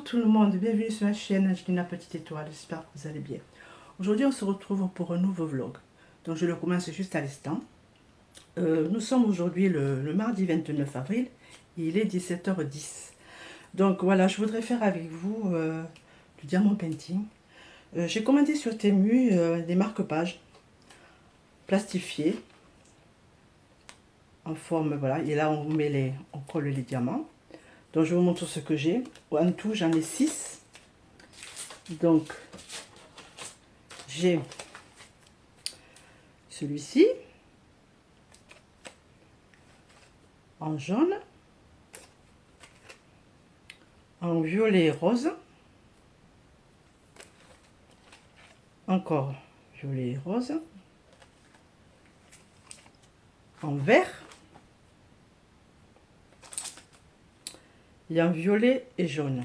tout le monde, bienvenue sur la chaîne Angelina Petite Étoile, j'espère que vous allez bien. Aujourd'hui on se retrouve pour un nouveau vlog, donc je le commence juste à l'instant. Nous sommes aujourd'hui le mardi 29 avril, et il est 17h10. Donc voilà, je voudrais faire avec vous du diamant painting. J'ai commandé sur Temu des marque-pages plastifiés en forme, voilà, et là on colle les diamants. Donc je vous montre ce que j'ai. En tout j'en ai 6. Donc j'ai celui-ci en jaune, en violet et rose, encore violet et rose, en vert et en violet et jaune.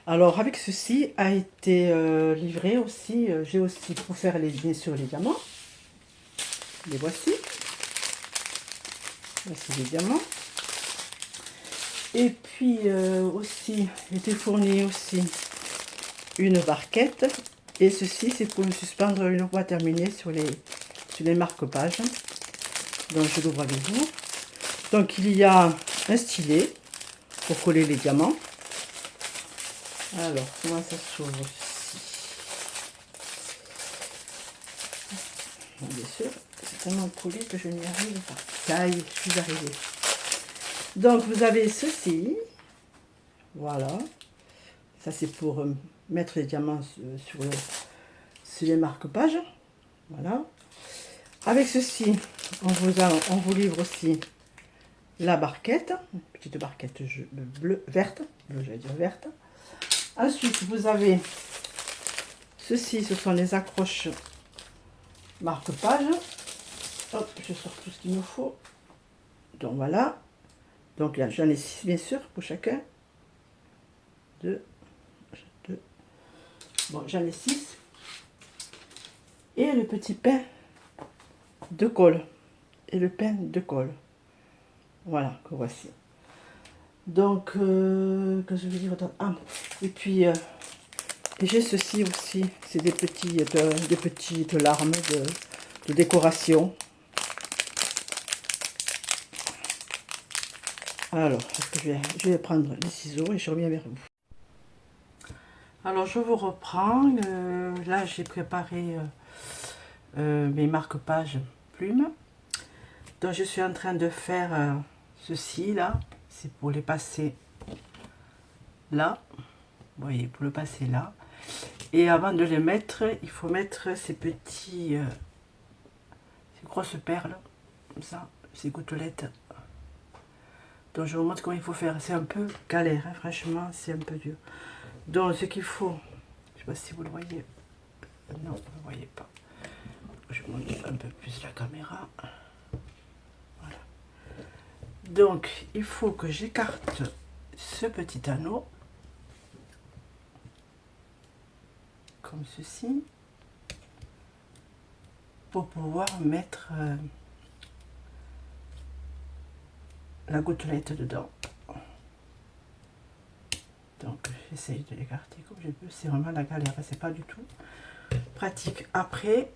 Alors avec ceci a été livré aussi, j'ai aussi pour faire bien sûr les diamants. Les voici. Voici les diamants. Et puis aussi était fourni aussi une barquette. Et ceci c'est pour suspendre une fois terminée sur les marque-pages. Donc je l'ouvre avec vous. Donc il y a un stylet pour coller les diamants. Alors comment ça s'ouvre ici? Bien sûr, c'est tellement collé que je n'y arrive pas. Ça y est, je suis arrivée. Donc vous avez ceci. Voilà. Ça c'est pour mettre les diamants sur les marque-pages. Voilà. Avec ceci, on vous livre aussi la barquette, une petite barquette verte, j'allais dire verte. Ensuite, vous avez ceci, ce sont les accroches marque-page. Hop, je sors tout ce qu'il me faut. Donc voilà. Donc là, j'en ai 6 bien sûr pour chacun. 2. Bon, j'en ai 6. Et le petit pain de colle. Et le pain de colle. Voilà, que voici. Donc, que je vais dire d'autre. Ah, et puis, j'ai ceci aussi. C'est des petites larmes de décoration. Alors, je vais prendre les ciseaux et je reviens vers vous. Alors, je vous reprends. Là, j'ai préparé mes marque-pages plumes. Donc, je suis en train de faire ceci, là. C'est pour les passer là. Vous voyez, pour le passer là. Et avant de les mettre, il faut mettre ces petits... ces grosses perles, comme ça, ces gouttelettes. Donc, je vous montre comment il faut faire. C'est un peu galère, hein, franchement, c'est un peu dur. Donc, ce qu'il faut, je ne sais pas si vous le voyez. Non, vous ne le voyez pas. Je monte un peu plus la caméra. Voilà. Donc, il faut que j'écarte ce petit anneau. Comme ceci. Pour pouvoir mettre la gouttelette dedans. Donc, j'essaye de l'écarter comme je peux. C'est vraiment la galère. C'est pas du tout pratique. Après,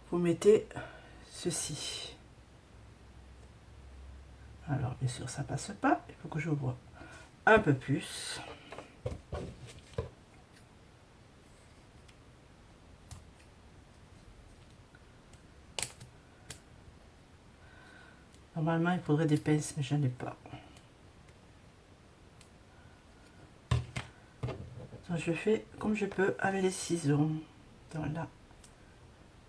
vous mettez ceci. Alors bien sûr ça passe pas, il faut que je vois un peu plus. Normalement il faudrait des pinces mais je n'en ai pas. Donc je fais comme je peux avec les ciseaux. Donc là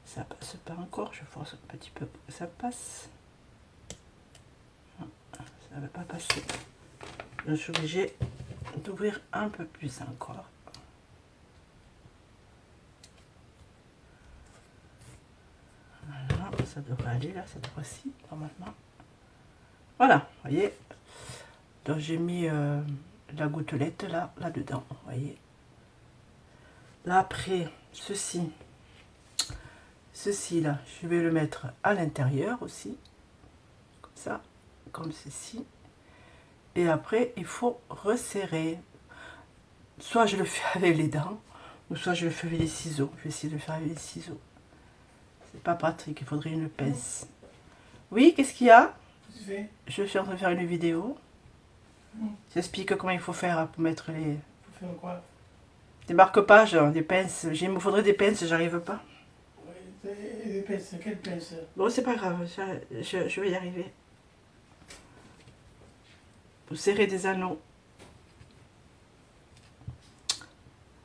ça passe pas encore, je force un petit peu pour que ça passe. Non, ça ne va pas passer. Je suis obligée d'ouvrir un peu plus encore. Voilà, ça devrait aller là cette fois-ci, normalement. Voilà, vous voyez. Donc j'ai mis la gouttelette là-dedans, vous voyez. Là après, ceci là, je vais le mettre à l'intérieur aussi. Comme ça, comme ceci. Et après, il faut resserrer. soit je le fais avec les dents, ou soit je le fais avec les ciseaux. Je vais essayer de le faire avec les ciseaux. C'est pas pratique, il faudrait une pince. Oui, qu'est-ce qu'il y a? Je suis en train de faire une vidéo. J'explique comment il faut faire pour mettre les... Faut faire quoi? Des marque-pages, des pinces. Il me faudrait des pinces, j'arrive pas. Oui, des pinces, quelle pince? Bon, c'est pas grave, je vais y arriver. Vous serrez des anneaux.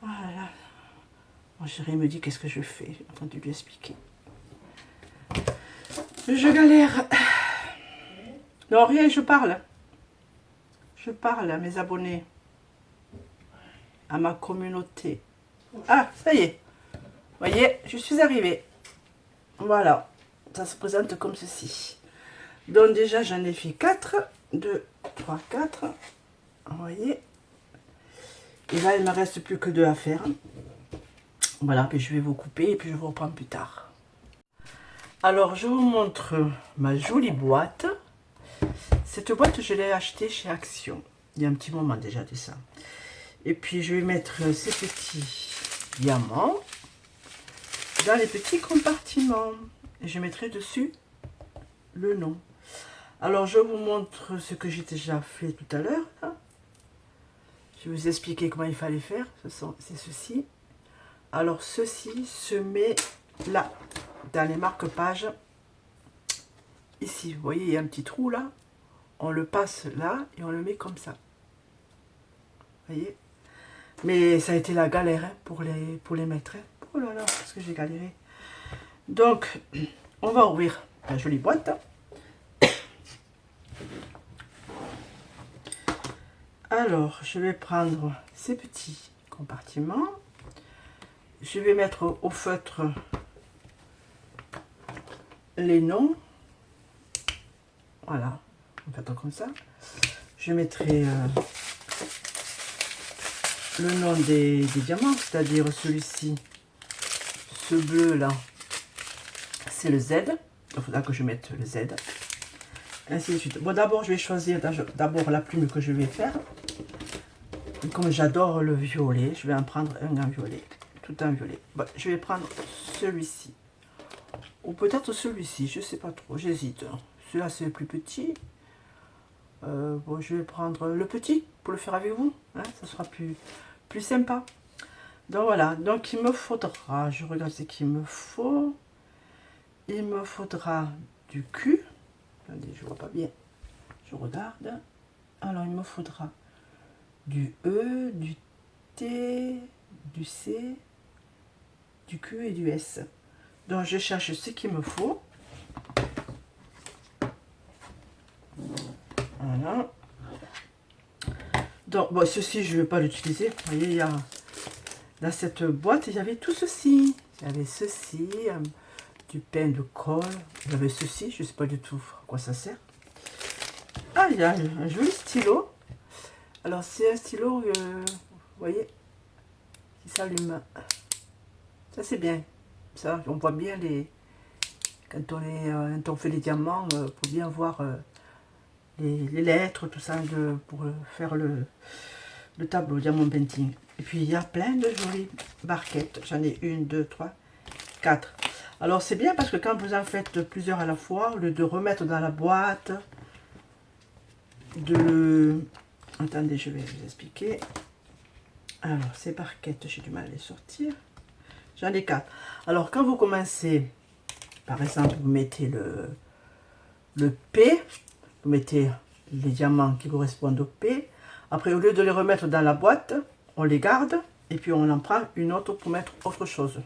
Voilà. Mon chéri me dit qu'est-ce que je fais. J'ai entendu lui expliquer. Je galère. Non, rien, je parle. Je parle à mes abonnés. À ma communauté. Ah, ça y est. Vous voyez, je suis arrivée. Voilà. Ça se présente comme ceci. Donc déjà, j'en ai fait 4. 2, 3, 4. Vous voyez. Et là, il ne me reste plus que 2 à faire. Voilà, puis je vais vous couper et puis je vous reprends plus tard. Alors, je vous montre ma jolie boîte. Cette boîte, je l'ai achetée chez Action. Il y a un petit moment déjà de ça. Et puis, je vais mettre ces petits diamants dans les petits compartiments. Et je mettrai dessus le nom. Alors, je vous montre ce que j'ai déjà fait tout à l'heure. Je vais vous expliquer comment il fallait faire. C'est ceci. Alors, ceci se met là, dans les marque-pages. Ici, vous voyez, il y a un petit trou là. On le passe là et on le met comme ça. Vous voyez? Mais ça a été la galère hein, pour les mettre. Hein. Oh là là, qu'est-ce que j'ai galéré. Donc, on va ouvrir la jolie boîte. Alors, je vais prendre ces petits compartiments. Je vais mettre au feutre les noms. Voilà, on fait comme ça. Je mettrai le nom des diamants, c'est-à-dire celui-ci, ce bleu là, c'est le Z. Il faudra que je mette le Z. Ainsi de suite. Bon, d'abord, je vais choisir d'abord la plume que je vais faire. Et comme j'adore le violet, je vais en prendre un en violet, tout en violet. Bon, je vais prendre celui-ci. Ou peut-être celui-ci, je sais pas trop, j'hésite. Celui-là, c'est le plus petit. Bon, je vais prendre le petit pour le faire avec vous. Hein, ça sera plus sympa. Donc voilà, donc il me faudra, je regarde ce qu'il me faut. Il me faudra du Q. Attendez, je vois pas bien. Je regarde. Alors, il me faudra du E, du T, du C, du Q et du S. Donc, je cherche ce qu'il me faut. Voilà. Donc, bon, ceci, je ne vais pas l'utiliser. Vous voyez, il y a, dans cette boîte, il y avait tout ceci. Il y avait ceci, du pain de colle. Il y avait ceci, je ne sais pas du tout à quoi ça sert. Ah, il y a un joli stylo. Alors, c'est un stylo, vous voyez, qui s'allume. Ça, c'est bien. Ça, on voit bien les... Quand on fait les diamants, pour bien voir les lettres, tout ça, pour faire le tableau diamant painting. Et puis, il y a plein de jolies barquettes. J'en ai 1, 2, 3, 4. Alors, c'est bien parce que quand vous en faites plusieurs à la fois, au lieu de remettre dans la boîte, Attendez, je vais vous expliquer. Alors, ces barquettes, j'ai du mal à les sortir. J'en ai 4. Alors, quand vous commencez, par exemple, vous mettez le P, vous mettez les diamants qui correspondent au P. Après, au lieu de les remettre dans la boîte, on les garde et puis on en prend une autre pour mettre autre chose.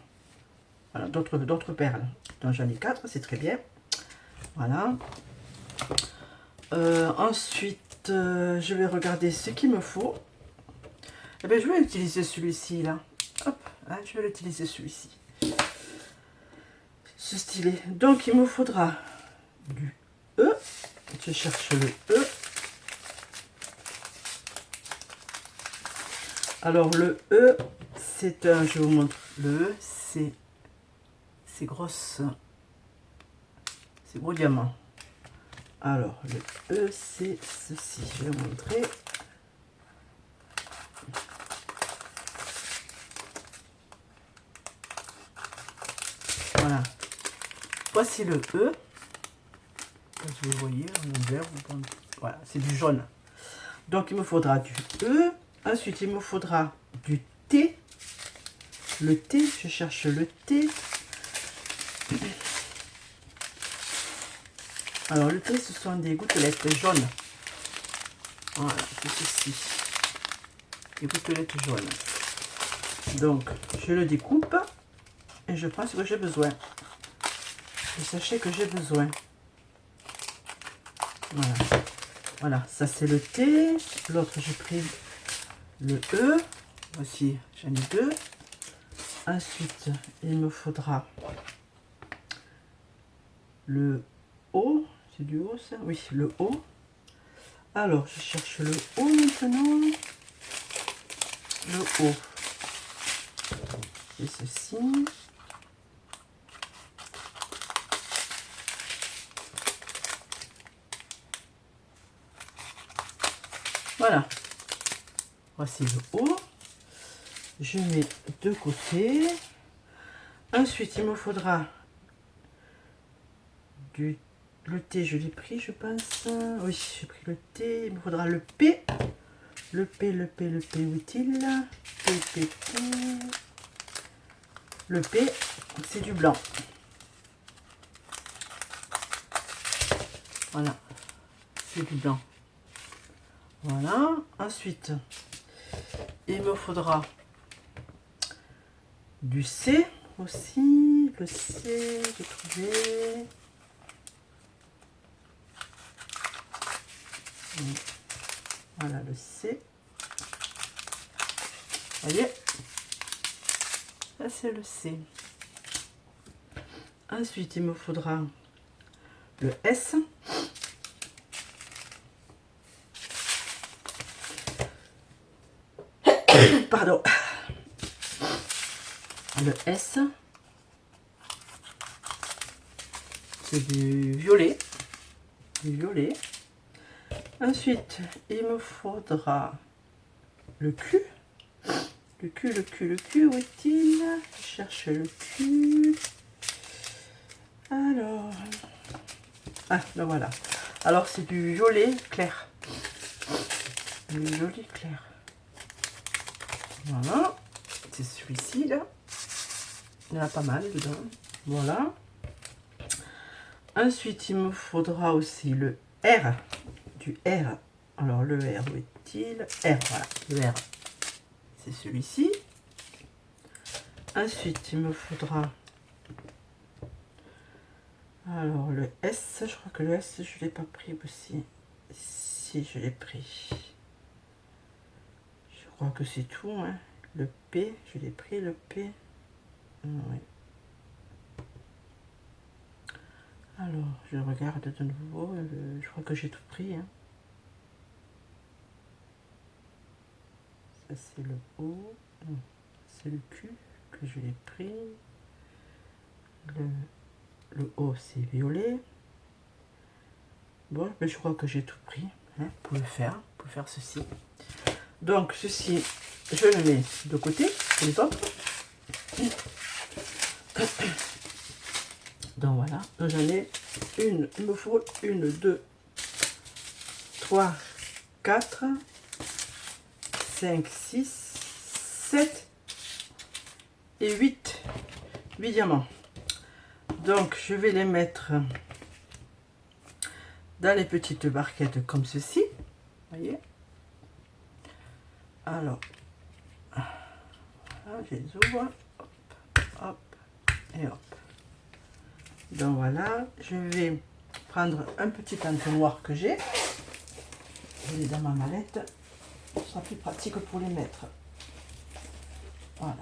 Voilà, d'autres perles. Donc, j'en ai 4, c'est très bien. Voilà. Ensuite, je vais regarder ce qu'il me faut. Eh bien, je vais utiliser celui-ci là. Hop, hein, je vais l'utiliser celui-ci. Ce stylet. Donc, il me faudra du E. Je cherche le E. Alors, le E, c'est un... Je vous montre. Le E, c'est grosses. C'est gros diamant. Alors, le E, c'est ceci. Je vais vous montrer. Voilà. Voici le E. Vous le voyez, en vert. Voilà, c'est du jaune. Donc, il me faudra du E. Ensuite, il me faudra du T. Le T, je cherche le T. Alors, le T, ce sont des gouttelettes jaunes. Voilà, c'est ceci. Des gouttelettes jaunes. Donc, je le découpe et je prends ce que j'ai besoin. Le sachet que j'ai besoin. Voilà. Voilà, ça c'est le T. L'autre, j'ai pris le E. Voici, j'en ai deux. Ensuite, il me faudra le O. C'est du O, ça? Oui, le O. Alors, je cherche le O maintenant. Le O. C'est ceci. Voilà. Voici le O. Je mets de côté. Ensuite, il me faudra le T, je l'ai pris, je pense. Oui, j'ai pris le T. Il me faudra le P. Le P, le P, le P, où est-il? P, P, P. Le P, c'est du blanc. Voilà, c'est du blanc. Voilà. Ensuite, il me faudra du C aussi. Le C, j'ai trouvé. Voilà le C. Vous voyez? Ça, c'est le C. Ensuite, il me faudra le S. Pardon. Le S. C'est du violet. Du violet. Ensuite, il me faudra le Q. Le Q, le Q, le Q, où est-il? Je cherche le Q. Alors... Ah, ben voilà. Alors, c'est du violet clair. Du violet clair. Voilà. C'est celui-ci, là. Il y en a pas mal dedans. Voilà. Ensuite, il me faudra aussi le R. Du R. Alors, le R, où est-il? R, voilà. Le R. C'est celui-ci. Ensuite, il me faudra... Alors, le S, je crois que le S, je ne l'ai pas pris aussi. Si, je l'ai pris. Je crois que c'est tout. Hein. Le P, je l'ai pris, le P. Oui. Alors, je regarde de nouveau. Je crois que j'ai tout pris. Hein. Ça, c'est le O. C'est le Q que je l'ai pris. Le O, c'est violet. Bon, mais je crois que j'ai tout pris hein, pour faire ceci. Donc, ceci, je le mets de côté, les autres. Donc, voilà. Donc, j'en ai une. Il me faut une, deux, 3, 4, 5, 6, 7 et 8 diamants. Donc, je vais les mettre dans les petites barquettes comme ceci. Vous voyez? Alors, voilà, je les ouvre. Hop, hop et hop. Donc, voilà. Je vais prendre un petit entonnoir que j'ai. Je les dans ma mallette. Ce sera plus pratique pour les mettre. Voilà.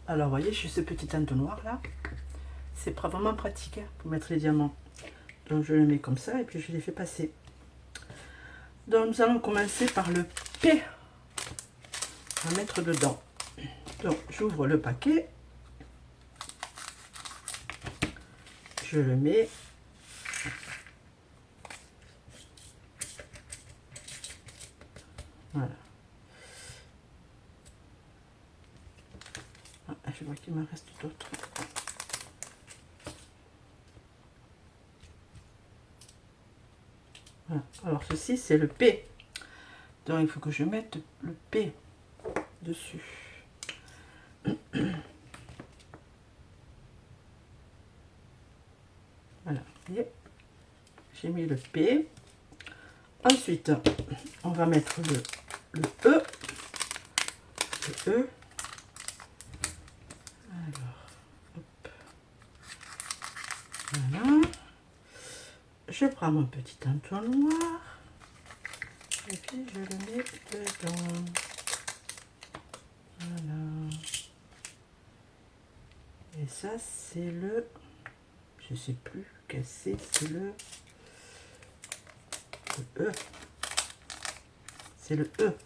Alors, vous voyez, j'ai ce petit entonnoir là. C'est vraiment pratique hein, pour mettre les diamants. Donc, je le mets comme ça et puis je les fais passer. Donc, nous allons commencer par le P à mettre dedans. Donc, j'ouvre le paquet. Je le mets. Voilà. Je vois qu'il me reste d'autres. Voilà. Alors ceci c'est le P. Donc il faut que je mette le P dessus. Voilà, j'ai mis le P. Ensuite, on va mettre le E. Le E. Alors, hop. Voilà. Je prends mon petit entonnoir et puis je le mets dedans. Voilà. Et ça, c'est le... Je sais plus quel c'est le E. C'est le E.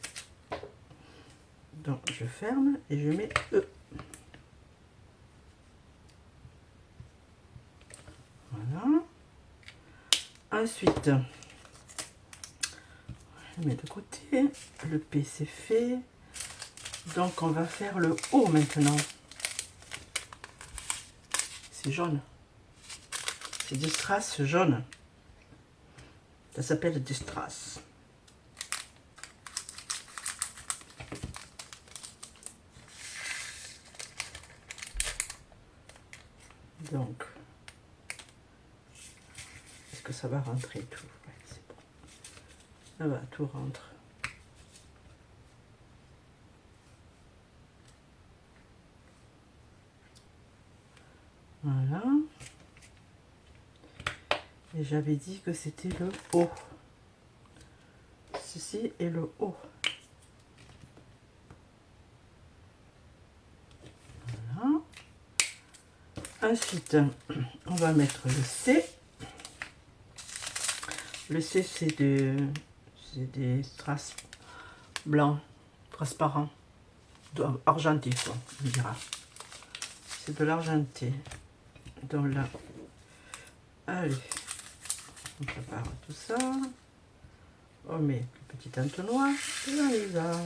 Donc, je ferme et je mets E. Voilà. Ensuite, je mets de côté. Le P, c'est fait. Donc, on va faire le O maintenant. C'est jaune. C'est des strass jaunes. Ça s'appelle des strass. Donc, est-ce que ça va rentrer tout? Ouais, c'est bon. Ça va, tout rentre. Voilà. Et j'avais dit que c'était le O. Ceci est le O. Voilà. Ensuite, on va mettre le C. Le C, c'est des strass blancs, transparents, argentés, quoi, on dira. C'est de l'argenté. Donc là, allez, on prépare tout ça. On met le petit entonnoir et on y va.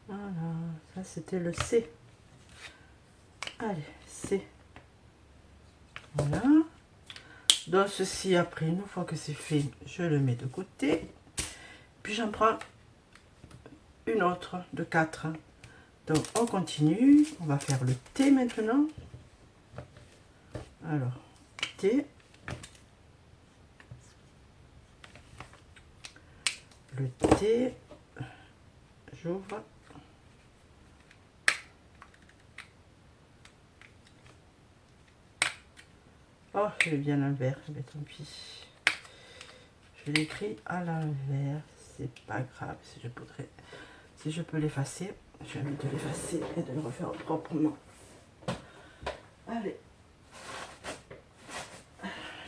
Voilà, ça c'était le C. Allez, C. Voilà. Donc ceci, après, une fois que c'est fait, je le mets de côté. Puis j'en prends une autre de 4. Donc on continue. On va faire le T maintenant. Alors, T. Le T. J'ouvre. Oh, je l'ai bien à l'envers, mais tant pis. Je l'écris à l'envers, c'est pas grave. Si je peux l'effacer, j'ai envie de l'effacer et de le refaire proprement. Allez,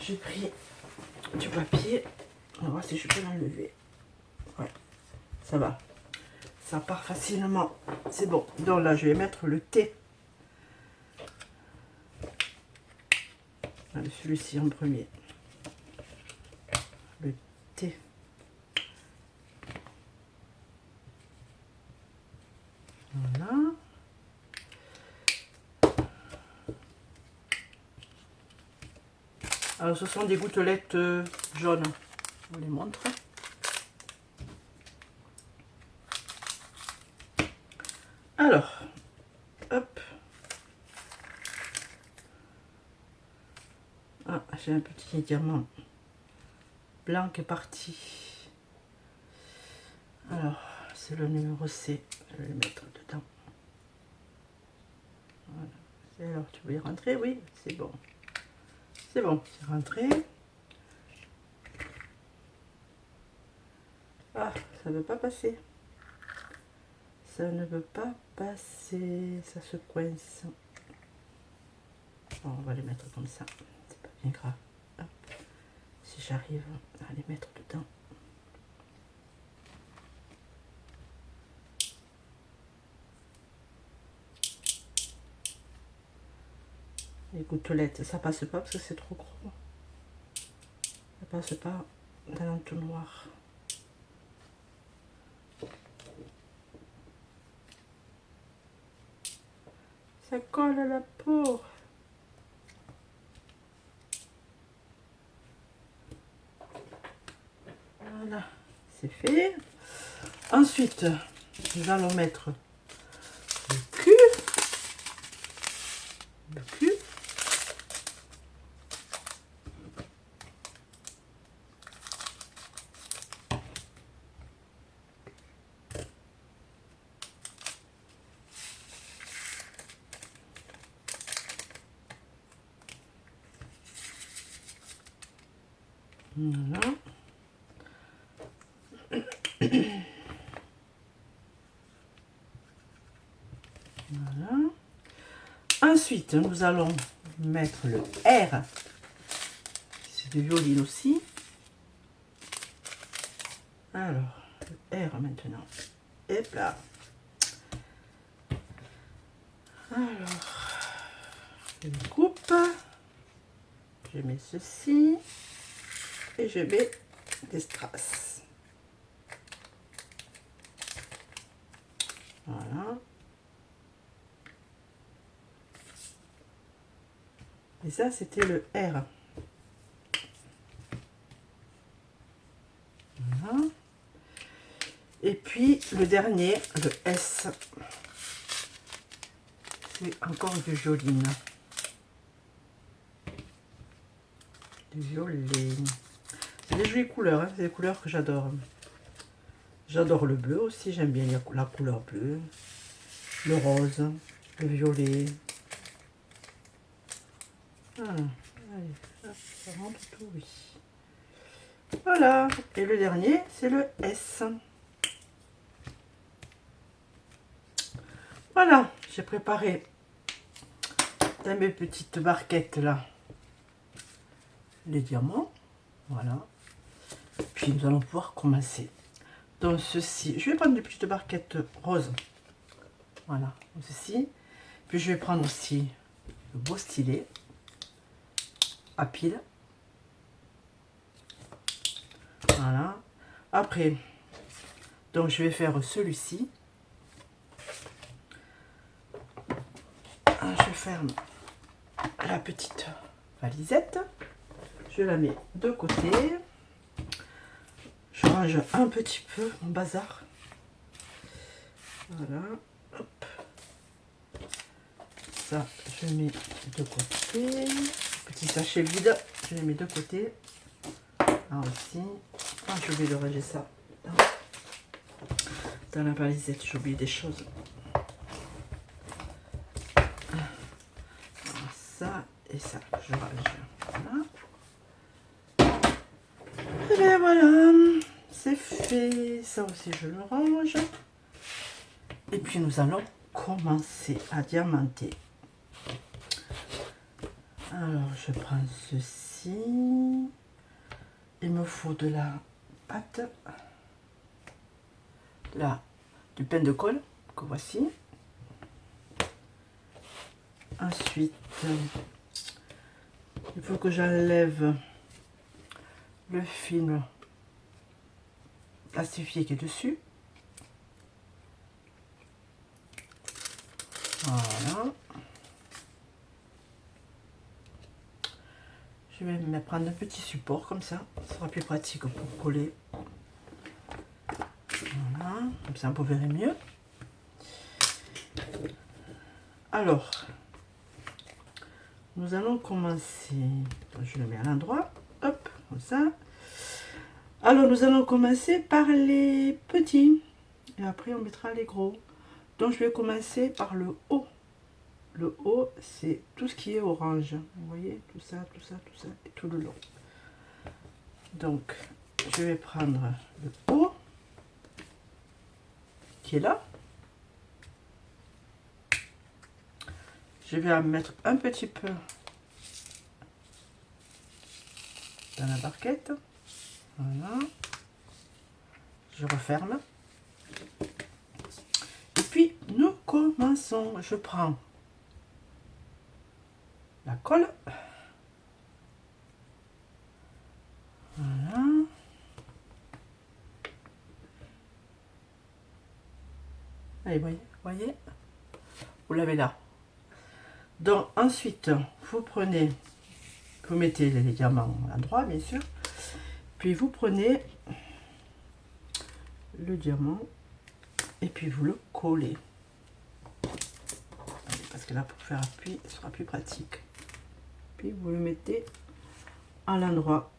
j'ai pris du papier. On va voir si je peux l'enlever. Ouais, ça va. Ça part facilement. C'est bon. Donc là, je vais mettre le T. Celui-ci en premier. Le T. Voilà. Alors, ce sont des gouttelettes jaunes. Je vous les montre. Alors, hop. Ah, j'ai un petit diamant blanc qui est parti. Alors, c'est le numéro C. Je vais le mettre dedans. Voilà. Alors, tu veux y rentrer? Oui, c'est bon. C'est bon, c'est rentré. Ah, ça ne veut pas passer. Ça ne veut pas passer. Ça se coince. Bon, on va les mettre comme ça. C'est pas bien grave. Hop. Si j'arrive à les mettre dedans. Les gouttelettes, ça passe pas parce que c'est trop gros. Ça passe pas. d'un entonnoir. Ça colle à la peau. Voilà, c'est fait. Ensuite, nous allons mettre le cul. Le cul. Voilà. Voilà. Ensuite, nous allons mettre le R. C'est de violine aussi. Alors, le R maintenant. Et là. Alors, je coupe. Je mets ceci. Et je mets des strass. Voilà. Et ça, c'était le R. Voilà. Et puis, le dernier, le S. C'est encore du violine. Du violet. C'est des jolies couleurs, hein. C'est des couleurs que j'adore. J'adore le bleu aussi, j'aime bien la couleur bleue. Le rose, le violet. Voilà. Allez, hop, ça rentre tout, oui. Voilà. Et le dernier, c'est le S. Voilà, j'ai préparé dans mes petites barquettes là les diamants. Voilà. Puis nous allons pouvoir commencer. Donc ceci, je vais prendre des petites barquettes roses. Voilà, comme ceci. Puis je vais prendre aussi le beau stylet à pile. Voilà. Après, donc je vais faire celui-ci. Je ferme la petite valisette. Je la mets de côté. Je range un petit peu mon bazar. Voilà. Hop. Ça, je mets de côté. Petit sachet vide, je les mets de côté. Là aussi. Ah, j'ai oublié de ranger ça. Dans la valisette, j'ai oublié des choses. Ça et ça, je range. Voilà. Et bien voilà, c'est fait. Ça aussi, je le range. Et puis nous allons commencer à diamanter. Alors, je prends ceci. Il me faut de la pâte. Là, du pain de colle que voici. Ensuite, il faut que j'enlève le film plastifié qui est dessus. Voilà. Je vais me prendre un petit support comme ça. Ce sera plus pratique pour coller. Voilà. Comme ça, vous verrez mieux. Alors, nous allons commencer. Je le mets à l'endroit. Hop, comme ça. Alors, nous allons commencer par les petits. Et après, on mettra les gros. Donc, je vais commencer par le haut. Le haut, c'est tout ce qui est orange. Vous voyez, tout ça, tout ça, tout ça, et tout le long. Donc, je vais prendre le haut, qui est là. Je vais en mettre un petit peu dans la barquette. Voilà. Je referme. Et puis, nous commençons. Je prends la colle. Voilà. Allez, voyez, vous l'avez là. Donc ensuite, vous prenez, vous mettez les diamants à droite, bien sûr. Puis vous prenez le diamant et puis vous le collez. Parce que là, pour faire appui, ce sera plus pratique. Puis vous le mettez à l'endroit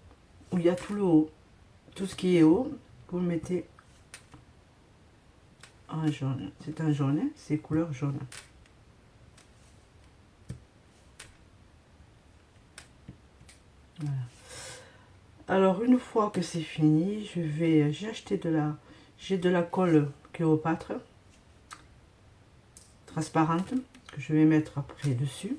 où il y a tout le haut. Tout ce qui est haut, vous le mettez en jaune. C'est un jaune, hein, c'est couleur jaune. Voilà. Alors une fois que c'est fini, j'ai acheté j'ai de la colle Cléopâtre transparente que je vais mettre après dessus.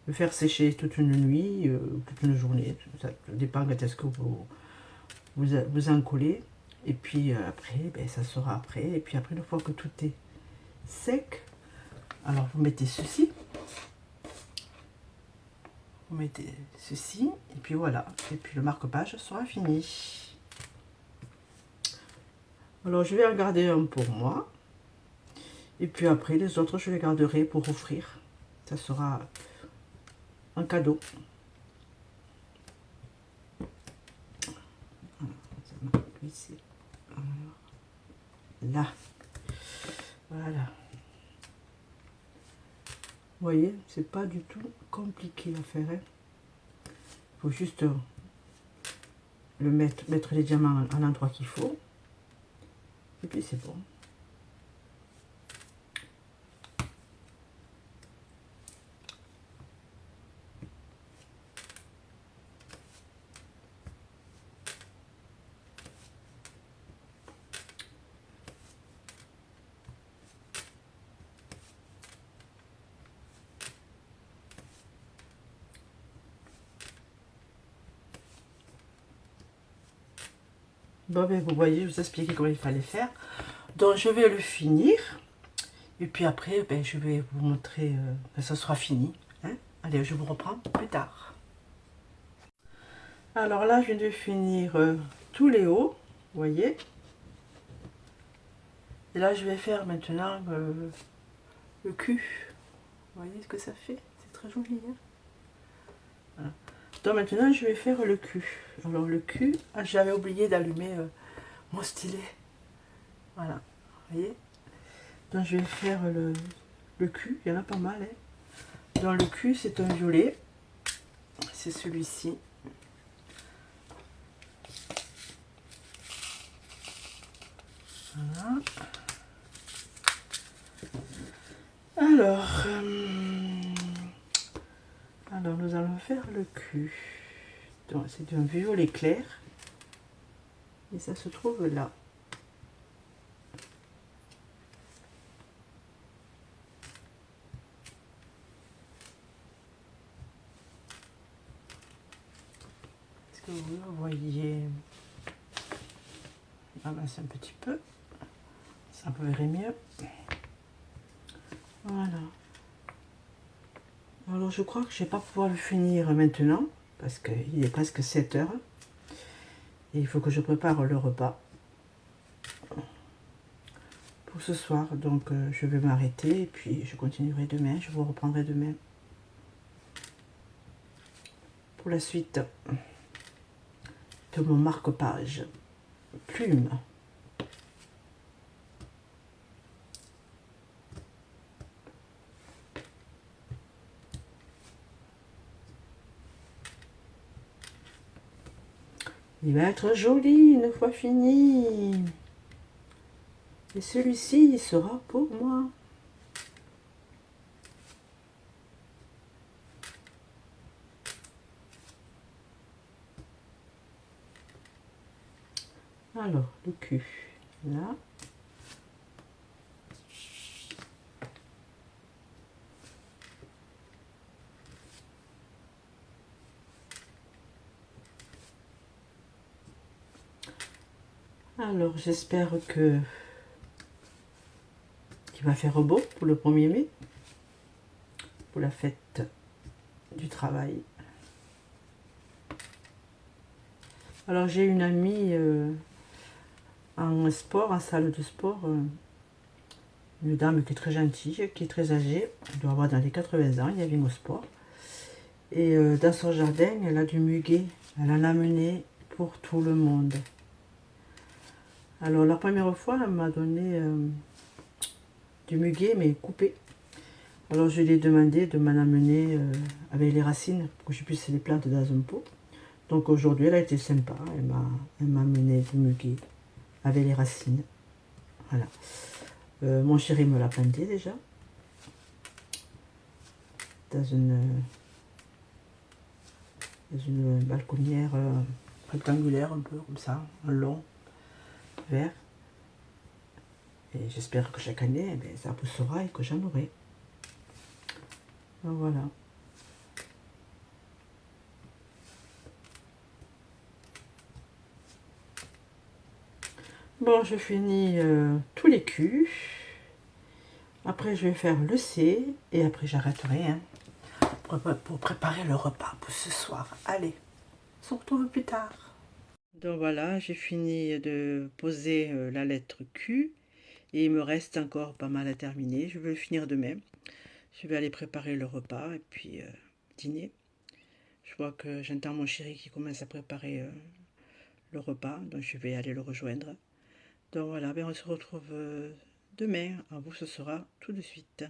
Le faire sécher toute une nuit, toute une journée, ça dépend de ce que vous en collez. Et puis après, ben, ça sera après. Et puis après, une fois que tout est sec, alors vous mettez ceci. Vous mettez ceci, et puis voilà. Et puis le marque-page sera fini. Alors je vais en garder un pour moi. Et puis après, les autres, je les garderai pour offrir. Ça sera un cadeau. Là. Voilà. Vous voyez, c'est pas du tout compliqué à faire. Il faut juste mettre les diamants à l'endroit qu'il faut. Et puis c'est bon. Bon, ben, vous voyez, je vous expliquer comment il fallait faire. Donc, je vais le finir. Et puis après, ben, je vais vous montrer que ça sera fini. Hein. Allez, je vous reprends plus tard. Alors là, je viens de finir tous les hauts. Vous voyez. Et là, je vais faire maintenant le cul. Vous voyez ce que ça fait? C'est très joli. Hein, voilà. Donc maintenant, je vais faire le cul. Alors le cul, j'avais oublié d'allumer mon stylet. Voilà, vous voyez. Donc je vais faire le cul, il y en a pas mal. Hein. Dans le cul, c'est un violet. C'est celui-ci. Voilà. Alors nous allons faire le cul. Donc c'est un violet clair. Et ça se trouve là. Est-ce que vous le voyez? J'avance un petit peu. Ça vous verrez mieux. Voilà. Alors je crois que je ne vais pas pouvoir le finir maintenant. Parce qu'il est presque 7 heures. Et il faut que je prépare le repas. Pour ce soir. Donc je vais m'arrêter. Et puis je continuerai demain. Je vous reprendrai demain. Pour la suite de mon marque-page. Plume. Il va être joli une fois fini. Et celui-ci, il sera pour moi. Alors, le cul, là. Alors, j'espère que qu'il va faire beau pour le 1er mai, pour la fête du travail. Alors, j'ai une amie en sport, en salle de sport, une dame qui est très gentille, qui est très âgée, elle doit avoir dans les 80 ans, elle vient au sport. Et dans son jardin, elle a du muguet, elle en a amené pour tout le monde. Alors la première fois, elle m'a donné du muguet, mais coupé. Alors je lui ai demandé de m'en amener avec les racines, pour que je puisse les planter dans un pot. Donc aujourd'hui, elle a été sympa, elle m'a amené du muguet avec les racines. Voilà. Mon chéri me l'a planté déjà, dans une balconnière rectangulaire, un peu comme ça, un long, vert. Et j'espère que chaque année, eh bien, ça poussera et que j'en aurai. Donc voilà. Bon, je finis tous les culs. Après, je vais faire le C et après, j'arrêterai hein, pour préparer le repas pour ce soir. Allez, on se retrouve plus tard. Donc voilà, j'ai fini de poser la lettre Q et il me reste encore pas mal à terminer. Je vais le finir demain. Je vais aller préparer le repas et puis dîner. Je vois que j'entends mon chéri qui commence à préparer le repas, donc je vais aller le rejoindre. Donc voilà, ben on se retrouve demain. À vous, ce sera tout de suite.